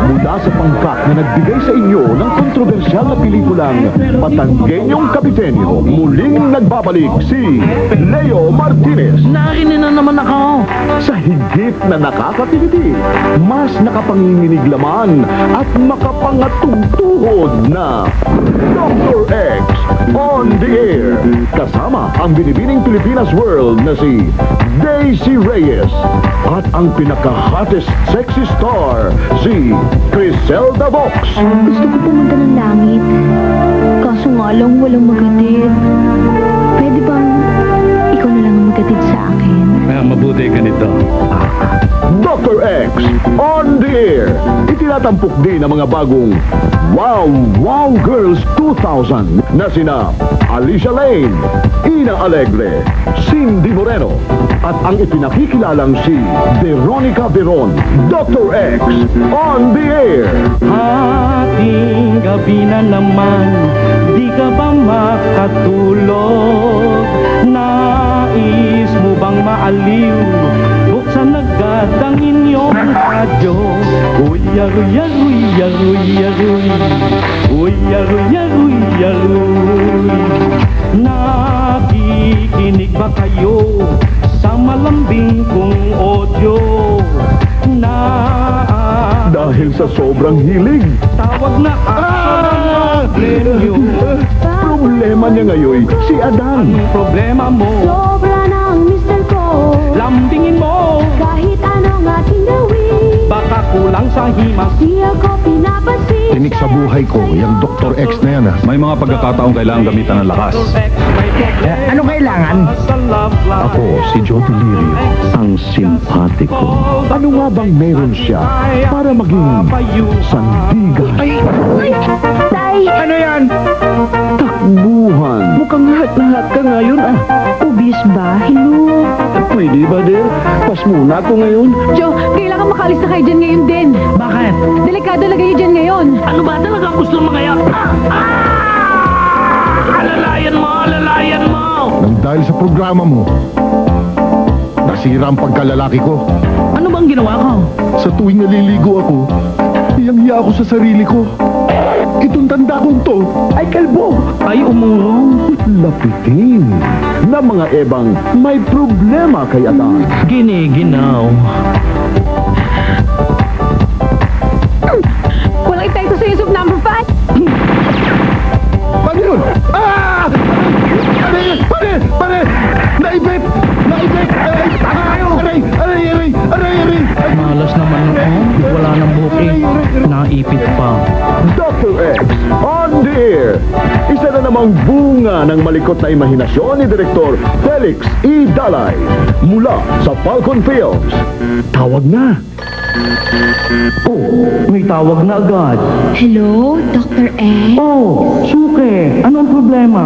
Mula sa pangkat na nagbigay sa inyo ng kontrobersyal na pelikulang Batanggenyong Kapitenyo, muling nagbabalik si Leo Martinez. Narinig na naman ako. Sa higit na nakakatipid, mas nakapanginginig laman at makapangatugtuhod na Dr. X on the air. Kasama ang binibining Pilipinas World na si Daisy Reyes at ang pinaka-hottest sexy star, si Criselda Vox. Gusto ko pumunta ng langit. Kaso nga lang walang magatid. Pwede bang ikaw na lang ang magatid sa akin? Mabuti ganito. Dr. X on the air. Itinatampok din ang mga bagong Wow Wow Girls 2000 na sina Alicia Lane, Ina Alegre, Cindy Moreno at ang ipinakikilalang si Veronica Veron. Dr. X on the air. Ating gabi na naman, di ka ba makatulog? Nais mo bang maaliw? Buksan agad ang inyong radyo. Uya, ruya, ruya, ruya, ruya. Uya, ruya, ruya, ruya. Nakikinig ba kayo sa malambing kong audio? Dahil sa sobrang hilig, Tawag na problema niya ngayon si Adan. Anong problema mo? Sobra ng mister ko. Lambingin mo. Kahit anong aking gawin, Baka kulang sa himas. di ako pinapansin. Tinik sa buhay ko, yung Dr. X na yan. May mga pagkakataong kailangan gamitan ng lakas. Ano kailangan? Ako, si Joe Delirio, ang simpatiko. Ano nga bang meron siya para maging sandigan? Tay! Ano yan? Takbuhan. Mukhang lahat ka ngayon ah. Ubis ba? Hello? Pwede ba, dear? Pas muna ako ngayon. Joe, kailangan makaalis na kayo dyan ngayon din. Bakit? Delikado na kayo dyan ngayon. Ano ba talaga gusto mo ngayon? Alalayan mo! Alalayan mo! Nang dahil sa programa mo, nasira ang pagkalalaki ko. Ano bang ginawa ko? Sa tuwing naliligo ako, hiyang-hiya ako sa sarili ko. Itong tanda kong to ay kalbo. Ay, umurong. Lapitin na mga ebang may problema kay Adan. Giniginaw. Walang epekto sa Yusuf number 5. Paano yun? Ah! Pare! Pare! Naipit! Naipit! Aray! Aray! Aray! Aray! Aray! Aray! Malas naman ako. Wala nang buhok eh. Naipit pa. Dr. X on the air. Isa na namang bunga ng malikot na imahinasyon ni Direktor Felix E. Dalay mula sa Falcon Films. Tawag na. Oh, may tawag na agad. Hello, Dr. X? Oh, Suke, ano ang problema?